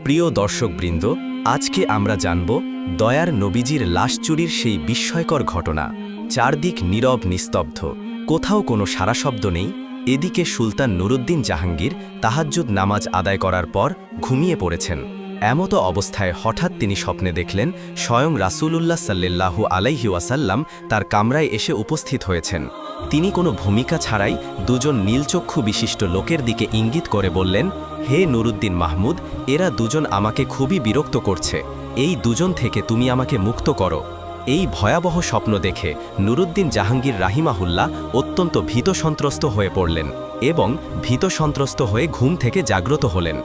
প্রিয় দর্শকবৃন্দ, আজকে আমরা জানব দয়ার নবীজির লাশ চুরির সেই বিস্ময়কর ঘটনা। চারদিক নীরব নিস্তব্ধ, কোথাও কোনো সাড়াশব্দ নেই। এদিকে সুলতান নুরুদ্দিন জাহাঙ্গীর তাহাজ্জুদ নামাজ আদায় করার পর ঘুমিয়ে পড়েছেন। এমতো অবস্থায় হঠাৎ তিনি স্বপ্নে দেখলেন স্বয়ং রাসূলুল্লাহ সাল্লাল্লাহু আলাইহি ওয়াসাল্লাম তার কামরায় এসে উপস্থিত হয়েছেন। তিনি কোনো ভূমিকা ছাড়াই দুজন নীলচক্ষু বিশিষ্ট লোকের দিকে ইঙ্গিত করে বললেন, হে নুরুদ্দিন মাহমুদ, এরা দুজন আমাকে খুবই বিরক্ত করছে। এই দুজন থেকে তুমি আমাকে মুক্ত করো। এই ভয়াবহ স্বপ্ন দেখে নুরুদ্দিন জাহাঙ্গীর রাহিমাহুল্লাহ অত্যন্ত ভীতসন্ত্রস্ত হয়ে পড়লেন এবং ভীতসন্ত্রস্ত হয়ে ঘুম থেকে জাগ্রত হলেন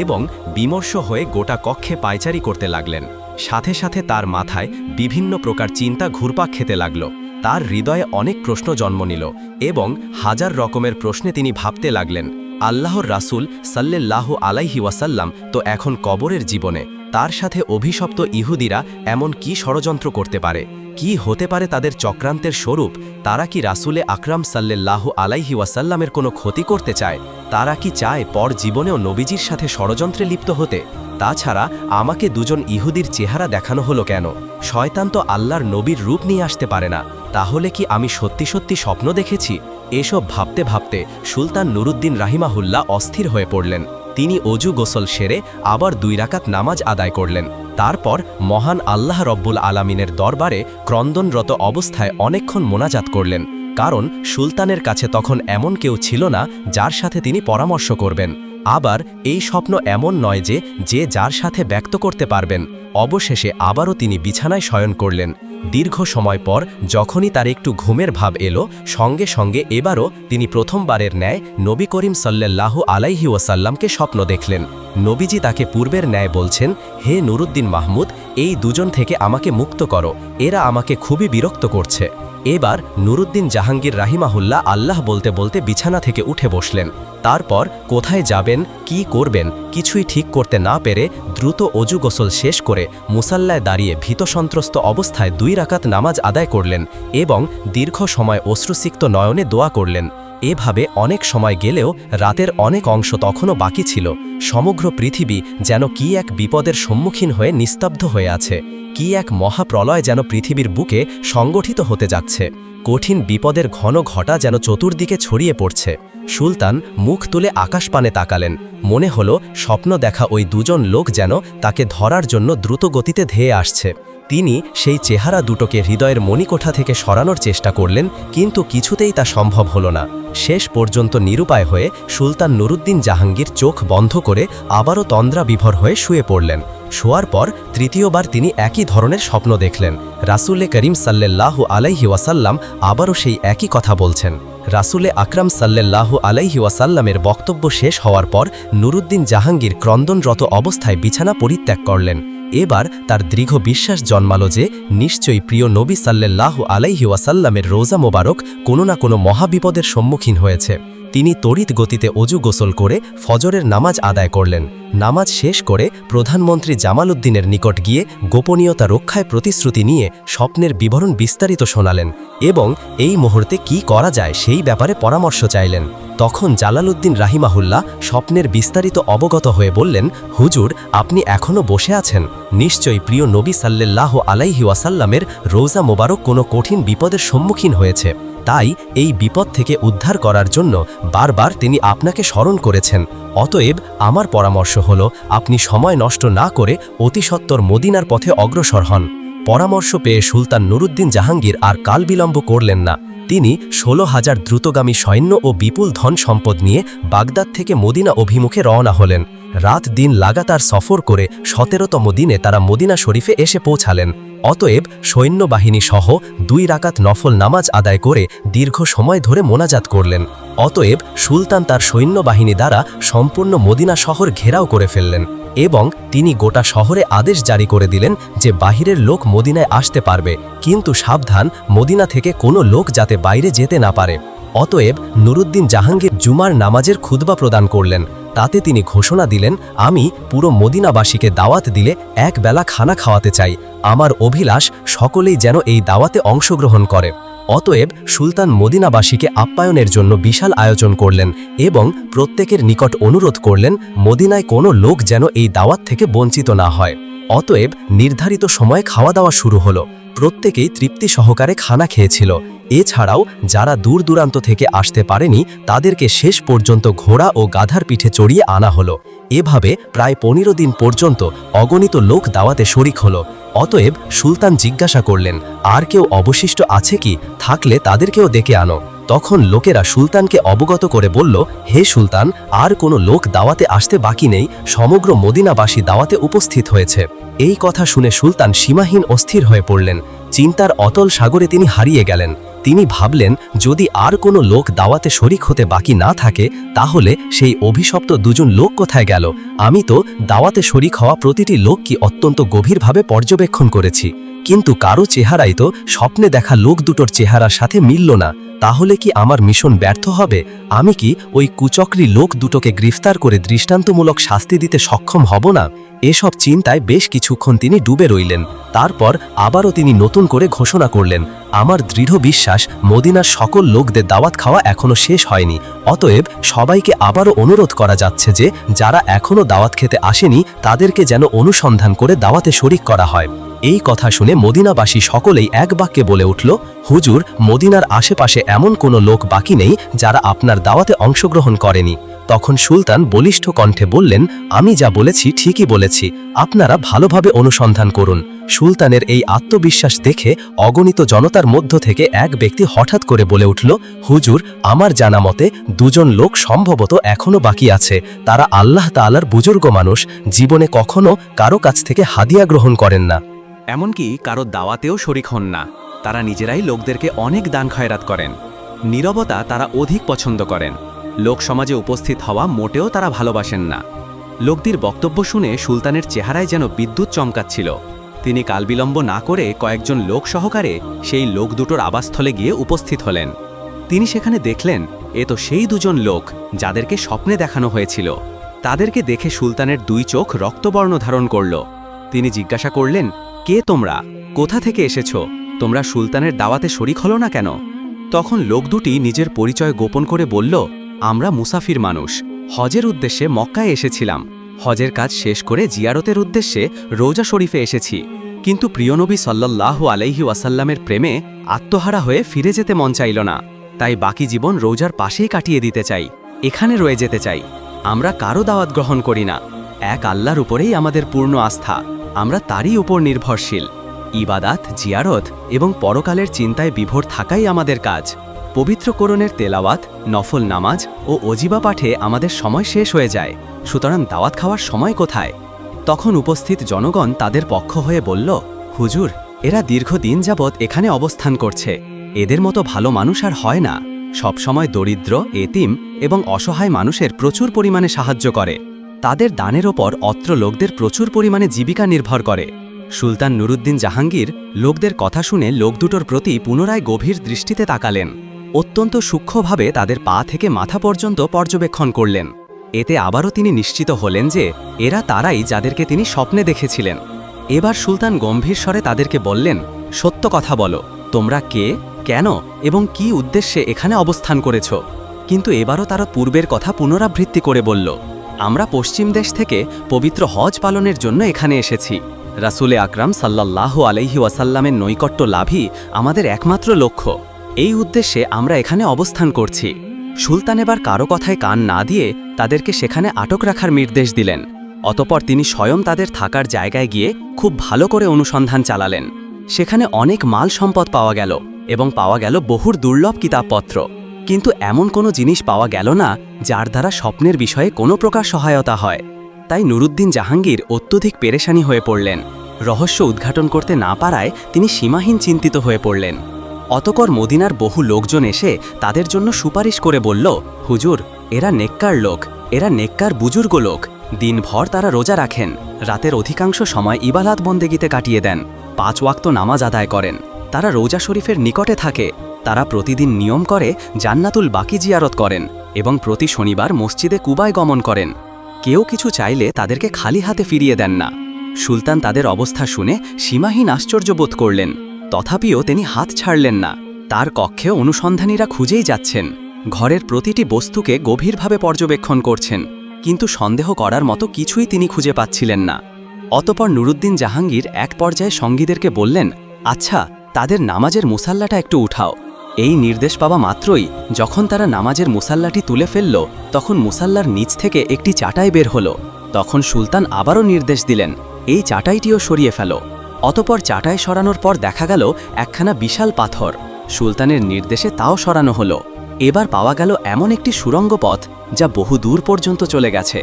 এবং বিমর্ষ হয়ে গোটা কক্ষে পায়চারি করতে লাগলেন। সাথে সাথে তার মাথায় বিভিন্ন প্রকার চিন্তা ঘুরপাক খেতে লাগল। তার হৃদয়ে অনেক প্রশ্ন জন্ম নিল এবং হাজার রকমের প্রশ্নে তিনি ভাবতে লাগলেন, আল্লাহর রাসূল সাল্লাল্লাহু আলাইহি ওয়াসাল্লাম তো এখন কবরের জীবনে, তার সাথে অভিশপ্ত ইহুদিরা এমন কি ষড়যন্ত্র করতে পারে? কি হতে পারে তাদের চক্রান্তের স্বরূপ? তারা কি রাসূলে আকরাম সাল্লাল্লাহু আলাইহি ওয়াসাল্লামের কোনো ক্ষতি করতে চায়? তারা কি চায় পর জীবনেও নবীজির সাথে ষড়যন্ত্রে লিপ্ত হতে? তাছাড়া আমাকে দুজন ইহুদির চেহারা দেখানো হলো কেন? শয়তান তো আল্লাহর নবীর রূপ নিয়ে আসতে পারে না। তাহলে কি আমি সত্যি সত্যি স্বপ্ন দেখেছি? এসব ভাবতে ভাবতে সুলতান নুরুদ্দিন রাহিমাহুল্লাহ অস্থির হয়ে পড়লেন। তিনি অজু গোসল সেরে আবার 2 রাকাত নামাজ আদায় করলেন। তারপর মহান আল্লাহ রব্বুল আলামিনের দরবারে ক্রন্দনরত অবস্থায় অনেকক্ষণ মোনাজাত করলেন, কারণ সুলতানের কাছে তখন এমন কেউ ছিল না যার সাথে তিনি পরামর্শ করবেন। আবার এই স্বপ্ন এমন নয় যে যার সাথে ব্যক্ত করতে পারবেন। অবশেষে আবারও তিনি বিছানায় শয়ন করলেন। দীর্ঘ সময় পর যখনই তার একটু ঘুমের ভাব এলো, সঙ্গে সঙ্গে এবারও তিনি প্রথমবারের ন্যায় নবী করিম সাল্লাল্লাহু আলাইহি ওয়াসাল্লামকে স্বপ্ন দেখলেন। নবীজি তাকে পূর্বের ন্যায় বলছেন, হে নুরুদ্দিন মাহমুদ, এই দুজন থেকে আমাকে মুক্ত করো, এরা আমাকে খুবই বিরক্ত করছে। এবার নুরুদ্দিন জাহাঙ্গীর রাহিমাহুল্লাহ আল্লাহ বলতে বলতে বিছানা থেকে উঠে বসলেন। তারপর কোথায় যাবেন, কি করবেন কিছুই ঠিক করতে না পেরে দ্রুত অজু গোসল শেষ করে মুসাল্লায় দাঁড়িয়ে ভীতসন্ত্রস্ত অবস্থায় 2 রাকাত নামাজ আদায় করলেন এবং দীর্ঘ সময় অশ্রুসিক্ত নয়নে দোয়া করলেন। এভাবে অনেক সময় গেলেও রাতের অনেক অংশ তখনও বাকি ছিল। সমগ্র পৃথিবী যেন কি এক বিপদের সম্মুখীন হয়ে নিস্তব্ধ হয়ে আছে। কি এক মহাপ্রলয় যেন পৃথিবীর বুকে সংগঠিত হতে যাচ্ছে। কঠিন বিপদের ঘন ঘটা যেন চতুর্দিকে ছড়িয়ে পড়ছে। সুলতান মুখ তুলে আকাশপানে তাকালেন। মনে হলো স্বপ্ন দেখা ওই দুজন লোক যেন তাকে ধরার জন্য দ্রুত গতিতে ধেয়ে আসছে। তিনি সেই চেহারা দুটোকে হৃদয়ের মণিকোঠা থেকে সরানোর চেষ্টা করলেন, কিন্তু কিছুতেই তা সম্ভব হলো না। শেষ পর্যন্ত নিরুপায় হয়ে সুলতান নুরুদ্দিন জাহাঙ্গীর চোখ বন্ধ করে আবারও তন্দ্রা বিভোর হয়ে শুয়ে পড়লেন। শোয়ার পর তৃতীয়বার তিনি একই ধরনের স্বপ্ন দেখলেন। রাসূলে করিম সাল্লাল্লাহু আলাইহি ওয়াসাল্লাম আবারও সেই একই কথা বলছেন। রাসূলে আকরাম সাল্লাল্লাহু আলাইহি ওয়াসাল্লামের বক্তব্য শেষ হওয়ার পর নুরুদ্দিন জাহাঙ্গীর ক্রন্দনরত অবস্থায় বিছানা পরিত্যাগ করলেন। এবার তার দৃঢ় বিশ্বাস জন্মালো যে নিশ্চয়ই প্রিয় নবী সাল্লাল্লাহু আলাইহি ওয়াসাল্লামের রোজা মোবারক কোনো না কোনো মহাবিপদের সম্মুখীন হয়েছে। তিনি তড়িৎ গতিতে অজু গোসল করে ফজরের নামাজ আদায় করলেন। নামাজ শেষ করে প্রধানমন্ত্রী জামালউদ্দিনের নিকট গিয়ে গোপনীয়তা রক্ষায় প্রতিশ্রুতি নিয়ে স্বপ্নের বিবরণ বিস্তারিত শোনালেন এবং এই মুহূর্তে কি করা যায় সেই ব্যাপারে পরামর্শ চাইলেন। তখন জালালউদ্দিন রাহিমাহুল্লাহ স্বপ্নের বিস্তারিত অবগত হয়ে বললেন, হুজুর, আপনি এখনও বসে আছেন। নিশ্চয়ই প্রিয় নবী সাল্লাল্লাহু আলাইহি ওয়াসাল্লামের রোজা মোবারক কোনো কঠিন বিপদের সম্মুখীন হয়েছে। তাই এই বিপদ থেকে উদ্ধার করার জন্য বারবার তিনি আপনাকে স্মরণ করেছেন। অতএব আমার পরামর্শ হলো, আপনি সময় নষ্ট না করে অতিসত্বর মদিনার পথে অগ্রসর হন। পরামর্শ পেয়ে সুলতান নুরুদ্দিন জাহাঙ্গীর আর কাল বিলম্ব করলেন না। তিনি 16,000 দ্রুতগামী সৈন্য ও বিপুল ধন সম্পদ নিয়ে বাগদাদ থেকে মদিনা অভিমুখে রওনা হলেন। রাত দিন লাগাতার সফর করে 17তম দিনে তারা মদিনা শরীফে এসে পৌঁছালেন। অতএব সৈন্যবাহিনী সহ 2 রাকাত নফল নামাজ আদায় করে দীর্ঘ সময় ধরে মোনাজাত করলেন। অতএব সুলতান তার সৈন্যবাহিনী দ্বারা সম্পূর্ণ মদিনা শহর ঘেরাও করে ফেললেন এবং তিনি গোটা শহরে আদেশ জারি করে দিলেন যে বাহিরের লোক মদিনায় আসতে পারবে, কিন্তু সাবধান, মদিনা থেকে কোনো লোক যাতে বাইরে যেতে না পারে। অতএব নুরুদ্দিন জাহাঙ্গীর জুমার নামাজের খুতবা প্রদান করলেন। তাতে তিনি ঘোষণা দিলেন, আমি পুরো মদিনাবাসীকে দাওয়াত দিলে এক বেলা খানা খাওয়াতে চাই। আমার অভিলাষ সকলেই যেন এই দাওয়াতে অংশগ্রহণ করে। অতএব সুলতান মদিনাবাসীকে আপ্যায়নের জন্য বিশাল আয়োজন করলেন এবং প্রত্যেকের নিকট অনুরোধ করলেন মদিনায় কোনো লোক যেন এই দাওয়াত থেকে বঞ্চিত না হয়। অতএব নির্ধারিত সময়ে খাওয়া দাওয়া শুরু হলো। প্রত্যেকেই তৃপ্তি সহকারে খানা খেয়েছিল। এছাড়াও যারা দূর দূরান্ত থেকে আসতে পারেনি তাদেরকে শেষ পর্যন্ত ঘোড়া ও গাধার পিঠে চড়িয়ে আনা হলো। এভাবে প্রায় 15 দিন পর্যন্ত অগণিত লোক দাওয়াতে শরিক হলো। অতএব সুলতান জিজ্ঞাসা করলেন, আর কেউ অবশিষ্ট আছে কি? থাকলে তাদেরকেও ডেকে আনো। তখন লোকেরা সুলতানকে অবগত করে বলল, হে সুলতান, আর কোনো লোক দাওয়াতে আসতে বাকি নেই, সমগ্র মদিনাবাসী দাওয়াতে উপস্থিত হয়েছে। এই কথা শুনে সুলতান সীমাহীন অস্থির হয়ে পড়লেন। চিন্তার অতল সাগরে তিনি হারিয়ে গেলেন। তিনি ভাবলেন, যদি আর কোনো লোক দাওয়াতে শরিক হতে বাকি না থাকে তাহলে সেই অভিশপ্ত দুজন লোক কোথায় গেল? আমি তো দাওয়াতে শরিক হওয়া প্রতিটি লোককে অত্যন্ত গভীরভাবে পর্যবেক্ষণ করেছি, কিন্তু কারো চেহারাই তো স্বপ্নে দেখা লোক দুটোর চেহারার সাথে মিলল না। তাহলে কি আমার মিশন ব্যর্থ হবে? আমি কি ওই কুচক্রী লোক দুটোকে গ্রেফতার করে দৃষ্টান্তমূলক শাস্তি দিতে সক্ষম হব না? এসব চিন্তায় বেশ কিছুক্ষণ তিনি ডুবে রইলেন। তারপর আবারও তিনি নতুন করে ঘোষণা করলেন, আমার দৃঢ় বিশ্বাস মদিনার সকল লোকদের দাওয়াত খাওয়া এখনো শেষ হয়নি। অতএব সবাইকে আবারও অনুরোধ করা যাচ্ছে যে যারা এখনো দাওয়াত খেতে আসেনি তাদেরকে যেন অনুসন্ধান করে দাওয়াতে শরিক করা হয়। এই কথা শুনে মদিনাবাসী সকলেই এক বাক্যে বলে উঠল, হুজুর, মদিনার আশেপাশে এমন কোনো লোক বাকি নেই যারা আপনার দাওয়াতে অংশগ্রহণ করেনি। তখন সুলতান বলিষ্ঠ কণ্ঠে বললেন, আমি যা বলেছি ঠিকই বলেছি, আপনারা ভালোভাবে অনুসন্ধান করুন। সুলতানের এই আত্মবিশ্বাস দেখে অগণিত জনতার মধ্য থেকে এক ব্যক্তি হঠাৎ করে বলে উঠল, হুজুর, আমার জানা মতে দুজন লোক সম্ভবত এখনো বাকি আছে। তারা আল্লাহ তাআলার বুজুর্গ মানুষ, জীবনে কখনো কারো কাছ থেকে হাদিয়া গ্রহণ করেন না, এমনকি কারো দাওয়াতেও শরিক হন না। তারা নিজেরাই লোকদেরকে অনেক দান খয়রাত করেন। নীরবতা তারা অধিক পছন্দ করেন। লোক সমাজে উপস্থিত হওয়া মোটেও তারা ভালোবাসেন না। লোকদের বক্তব্য শুনে সুলতানের চেহারায় যেন বিদ্যুৎ চমকাচ্ছিল। তিনি কালবিলম্ব না করে কয়েকজন লোক সহকারে সেই লোক দুটোর আবাসস্থলে গিয়ে উপস্থিত হলেন। তিনি সেখানে দেখলেন, এ তো সেই দুজন লোক যাদেরকে স্বপ্নে দেখানো হয়েছিল। তাদেরকে দেখে সুলতানের দুই চোখ রক্তবর্ণ ধারণ করল। তিনি জিজ্ঞাসা করলেন, কে তোমরা? কোথা থেকে এসেছো? তোমরা সুলতানের দাওয়াতে শরিক হলো না কেন? তখন লোক দুটি নিজের পরিচয় গোপন করে বলল, আমরা মুসাফির মানুষ, হজের উদ্দেশ্যে মক্কায় এসেছিলাম। হজের কাজ শেষ করে জিয়ারতের উদ্দেশ্যে রোজা শরীফে এসেছি, কিন্তু প্রিয়নবী সাল্লাল্লাহু আলাইহি ওয়াসাল্লামের প্রেমে আত্মহারা হয়ে ফিরে যেতে মন চাইল না। তাই বাকি জীবন রোজার পাশেই কাটিয়ে দিতে চাই, এখানে রয়ে যেতে চাই। আমরা কারো দাওয়াত গ্রহণ করি না। এক আল্লাহর উপরেই আমাদের পূর্ণ আস্থা, আমরা তারই উপর নির্ভরশীল। ইবাদাত, জিয়ারত এবং পরকালের চিন্তায় বিভোর থাকাই আমাদের কাজ। পবিত্র কোরআনের তেলাওয়াত, নফল নামাজ ও ওজিবা পাঠে আমাদের সময় শেষ হয়ে যায়। সুতরাং দাওয়াত খাওয়ার সময় কোথায়? তখন উপস্থিত জনগণ তাদের পক্ষ হয়ে বলল, হুজুর, এরা দীর্ঘদিন যাবৎ এখানে অবস্থান করছে। এদের মতো ভালো মানুষ আর হয় না। সবসময় দরিদ্র, এতিম এবং অসহায় মানুষের প্রচুর পরিমাণে সাহায্য করে। তাদের দানের ওপর অত্র লোকদের প্রচুর পরিমাণে জীবিকা নির্ভর করে। সুলতান নুরুদ্দিন জাহাঙ্গীর লোকদের কথা শুনে লোক দুটোর প্রতি পুনরায় গভীর দৃষ্টিতে তাকালেন। অত্যন্ত সূক্ষ্মভাবে তাদের পা থেকে মাথা পর্যন্ত পর্যবেক্ষণ করলেন। এতে আবারও তিনি নিশ্চিত হলেন যে এরা তারাই যাদেরকে তিনি স্বপ্নে দেখেছিলেন। এবার সুলতান গম্ভীর স্বরে তাদেরকে বললেন, সত্য কথা বলো, তোমরা কে, কেন এবং কি উদ্দেশ্যে এখানে অবস্থান করেছ? কিন্তু এবারও তারা পূর্বের কথা পুনরাবৃত্তি করে বলল, আমরা পশ্চিম দেশ থেকে পবিত্র হজ পালনের জন্য এখানে এসেছি। রাসূলে আকরাম সাল্লাল্লাহু আলাইহি ওয়াসাল্লামের নৈকট্য লাভই আমাদের একমাত্র লক্ষ্য। এই উদ্দেশ্যে আমরা এখানে অবস্থান করছি। সুলতান এবার কারো কথায় কান না দিয়ে তাদেরকে সেখানে আটক রাখার নির্দেশ দিলেন। অতঃপর তিনি স্বয়ং তাদের থাকার জায়গায় গিয়ে খুব ভালো করে অনুসন্ধান চালালেন। সেখানে অনেক মাল সম্পদ পাওয়া গেল এবং পাওয়া গেল বহুর দুর্লভ কিতাবপত্র, কিন্তু এমন কোনো জিনিস পাওয়া গেল না যার দ্বারা স্বপ্নের বিষয়ে কোনো প্রকার সহায়তা হয়। তাই নুরুদ্দিন জাহাঙ্গীর অত্যধিক পেরেশানি হয়ে পড়লেন। রহস্য উদ্ঘাটন করতে না পারায় তিনি সীমাহীন চিন্তিত হয়ে পড়লেন। অতঃপর মদিনার বহু লোকজন এসে তাদের জন্য সুপারিশ করে বলল, হুজুর, এরা নেককার লোক, এরা নেককার বুজুর্গ লোক। দিনভর তারা রোজা রাখেন, রাতের অধিকাংশ সময় ইবাদত বন্দেগিতে কাটিয়ে দেন, 5 ওয়াক্ত নামাজ আদায় করেন। তারা রোজা শরীফের নিকটে থাকে। তারা প্রতিদিন নিয়ম করে জান্নাতুল বাকি জিয়ারত করেন এবং প্রতি শনিবার মসজিদে কুবায় গমন করেন। কেউ কিছু চাইলে তাদেরকে খালি হাতে ফিরিয়ে দেন না। সুলতান তাদের অবস্থা শুনে সীমাহীন আশ্চর্য বোধ করলেন, তথাপিও তিনি হাত ছাড়লেন না। তার কক্ষে অনুসন্ধানীরা খুঁজেই যাচ্ছেন, ঘরের প্রতিটি বস্তুকে গভীরভাবে পর্যবেক্ষণ করছেন, কিন্তু সন্দেহ করার মতো কিছুই তিনি খুঁজে পাচ্ছিলেন না। অতঃপর নুরুদ্দিন জাহাঙ্গীর এক পর্যায়ে সঙ্গীদেরকে বললেন, আচ্ছা, তাদের নামাজের মুসাল্লাটা একটু উঠাও। এই নির্দেশ পাওয়া মাত্রই যখন তারা নামাজের মুসাল্লাটি তুলে ফেলল, তখন মুসাল্লার নিচ থেকে একটি চাটাই বের হলো। তখন সুলতান আবারও নির্দেশ দিলেন, এই চাটাইটিও সরিয়ে ফেলো। অতঃপর চাটাই সরানোর পর দেখা গেল একখানা বিশাল পাথর। সুলতানের নির্দেশে তাও সরানো হলো। এবার পাওয়া গেল এমন একটি সুড়ঙ্গ পথ যা বহু দূর পর্যন্ত চলে গেছে,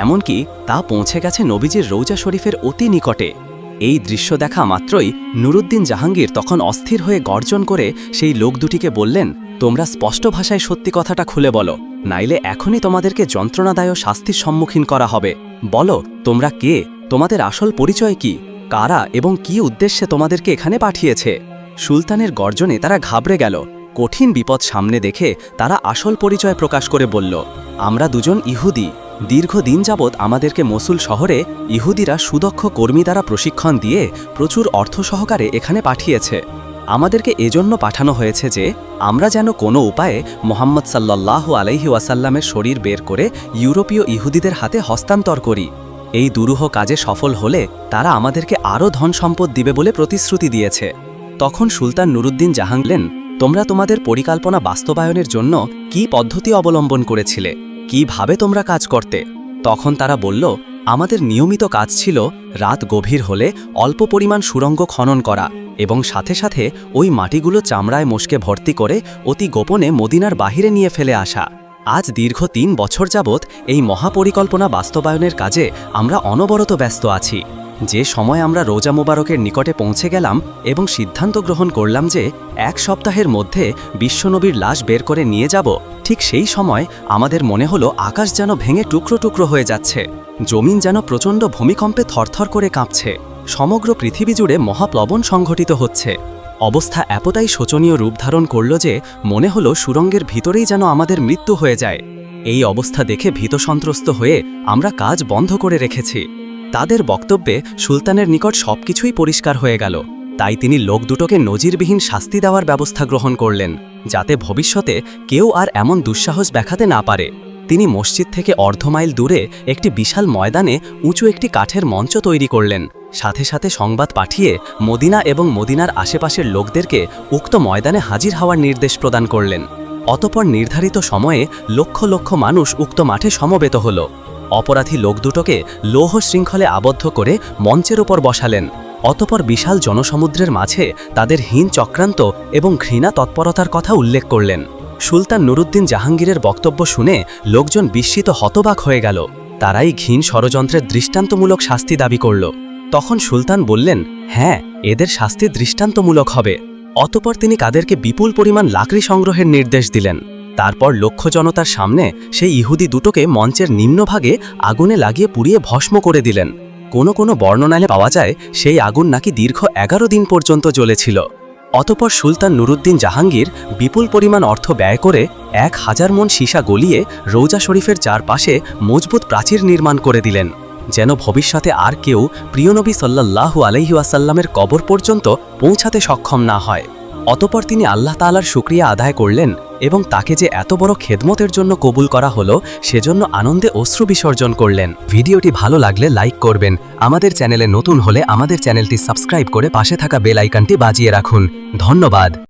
এমনকি তা পৌঁছে গেছে নবীজির রৌজা শরীফের অতি নিকটে। এই দৃশ্য দেখা মাত্রই নুরুদ্দিন জাহাঙ্গীর তখন অস্থির হয়ে গর্জন করে সেই লোক দুটিকে বললেন, তোমরা স্পষ্ট ভাষায় সত্যি কথাটা খুলে বলো, নাইলে এখনই তোমাদেরকে যন্ত্রণাদায়ক শাস্তির সম্মুখীন করা হবে। বলো, তোমরা কে, তোমাদের আসল পরিচয় কি, কারা এবং কি উদ্দেশ্যে তোমাদেরকে এখানে পাঠিয়েছে? সুলতানের গর্জনে তারা ঘাবড়ে গেল। কঠিন বিপদ সামনে দেখে তারা আসল পরিচয় প্রকাশ করে বলল, আমরা দুজন ইহুদি। দীর্ঘদিন যাবৎ আমাদেরকে মসুল শহরে ইহুদিরা সুদক্ষ কর্মী দ্বারা প্রশিক্ষণ দিয়ে প্রচুর অর্থ সহকারে এখানে পাঠিয়েছে। আমাদেরকে এজন্য পাঠানো হয়েছে যে আমরা যেন কোনো উপায়ে মোহাম্মদ সাল্লাল্লাহু আলাইহি ওয়াসাল্লামের শরীর বের করে ইউরোপীয় ইহুদিদের হাতে হস্তান্তর করি। এই দুরূহ কাজে সফল হলে তারা আমাদেরকে আরও ধন সম্পদ দিবে বলে প্রতিশ্রুতি দিয়েছে। তখন সুলতান নুরুদ্দিন জাহাঙ্গীর, তোমরা তোমাদের পরিকল্পনা বাস্তবায়নের জন্য কি পদ্ধতি অবলম্বন করেছিলে, কিভাবে তোমরা কাজ করতে? তখন তারা বলল, আমাদের নিয়মিত কাজ ছিল রাত গভীর হলে অল্প পরিমাণ সুড়ঙ্গ খনন করা এবং সাথে সাথে ওই মাটিগুলো চামড়ায় মশকে ভর্তি করে অতি গোপনে মদিনার বাহিরে নিয়ে ফেলে আসা। আজ দীর্ঘ ৩ বছর যাবৎ এই মহাপরিকল্পনা বাস্তবায়নের কাজে আমরা অনবরত ব্যস্ত আছি। যে সময় আমরা রোজা মুবারকের নিকটে পৌঁছে গেলাম এবং সিদ্ধান্ত গ্রহণ করলাম যে 1 সপ্তাহের মধ্যে বিশ্বনবীর লাশ বের করে নিয়ে যাব, ঠিক সেই সময় আমাদের মনে হলো আকাশ যেন ভেঙে টুকরো টুকরো হয়ে যাচ্ছে, জমিন যেন প্রচণ্ড ভূমিকম্পে থরথর করে কাঁপছে, সমগ্র পৃথিবী জুড়ে মহাপ্লবন সংঘটিত হচ্ছে। অবস্থা এতটাই শোচনীয় রূপ ধারণ করল যে মনে হলো সুড়ঙ্গের ভিতরেই যেন আমাদের মৃত্যু হয়ে যায়। এই অবস্থা দেখে ভীতসন্ত্রস্ত হয়ে আমরা কাজ বন্ধ করে রেখেছি। তাদের বক্তব্যে সুলতানের নিকট সবকিছুই পরিষ্কার হয়ে গেল। তাই তিনি লোক দুটোকে নজিরবিহীন শাস্তি দেওয়ার ব্যবস্থা গ্রহণ করলেন, যাতে ভবিষ্যতে কেউ আর এমন দুঃসাহস দেখাতে না পারে। তিনি মসজিদ থেকে অর্ধ মাইল দূরে একটি বিশাল ময়দানে উঁচু একটি কাঠের মঞ্চ তৈরি করলেন। সাথে সাথে সংবাদ পাঠিয়ে মদিনা এবং মদিনার আশেপাশের লোকদেরকে উক্ত ময়দানে হাজির হওয়ার নির্দেশ প্রদান করলেন। অতঃপর নির্ধারিত সময়ে লক্ষ লক্ষ মানুষ উক্ত মাঠে সমবেত হল। অপরাধী লোক দুটোকে লৌহ শৃঙ্খলে আবদ্ধ করে মঞ্চের ওপর বসালেন। অতঃপর বিশাল জনসমুদ্রের মাঝে তাদের হীন চক্রান্ত এবং ঘৃণা তৎপরতার কথা উল্লেখ করলেন। সুলতান নুরুদ্দিন জাহাঙ্গীরের বক্তব্য শুনে লোকজন বিস্মিত হতবাক হয়ে গেল। তারাই ঘৃণ ষড়যন্ত্রের দৃষ্টান্তমূলক শাস্তি দাবি করল। তখন সুলতান বললেন, হ্যাঁ, এদের শাস্তি দৃষ্টান্তমূলক হবে। অতঃপর তিনি তাদেরকে বিপুল পরিমাণ লাকড়ি সংগ্রহের নির্দেশ দিলেন। তারপর লক্ষ জনতার সামনে সেই ইহুদি দুটোকে মঞ্চের নিম্নভাগে আগুনে লাগিয়ে পুড়িয়ে ভস্ম করে দিলেন। কোনো বর্ণনায় পাওয়া যায় সেই আগুন নাকি দীর্ঘ 11 দিন পর্যন্ত জ্বলেছিল। অতঃপর সুলতান নুরুদ্দিন জাহাঙ্গীর বিপুল পরিমাণ অর্থ ব্যয় করে 1000 মণ সীসা গলিয়ে রৌজা শরীফের চারপাশে মজবুত প্রাচীর নির্মাণ করে দিলেন, যেন ভবিষ্যতে আর কেউ প্রিয়নবী সাল্লাল্লাহু আলাইহি ওয়াসাল্লামের কবর পর্যন্ত পৌঁছাতে সক্ষম না হয়। অতঃপর তিনি আল্লাহ তাআলার শুকরিয়া আদায় করলেন এবং তাকে যে এত বড় খেদমতের জন্য কবুল করা হলো সেজন্য আনন্দে অশ্রু বিসর্জন করলেন। ভিডিওটি ভালো লাগলে লাইক করবেন। আমাদের চ্যানেলে নতুন হলে আমাদের চ্যানেলটি সাবস্ক্রাইব করে পাশে থাকা বেল আইকনটি বাজিয়ে রাখুন। ধন্যবাদ।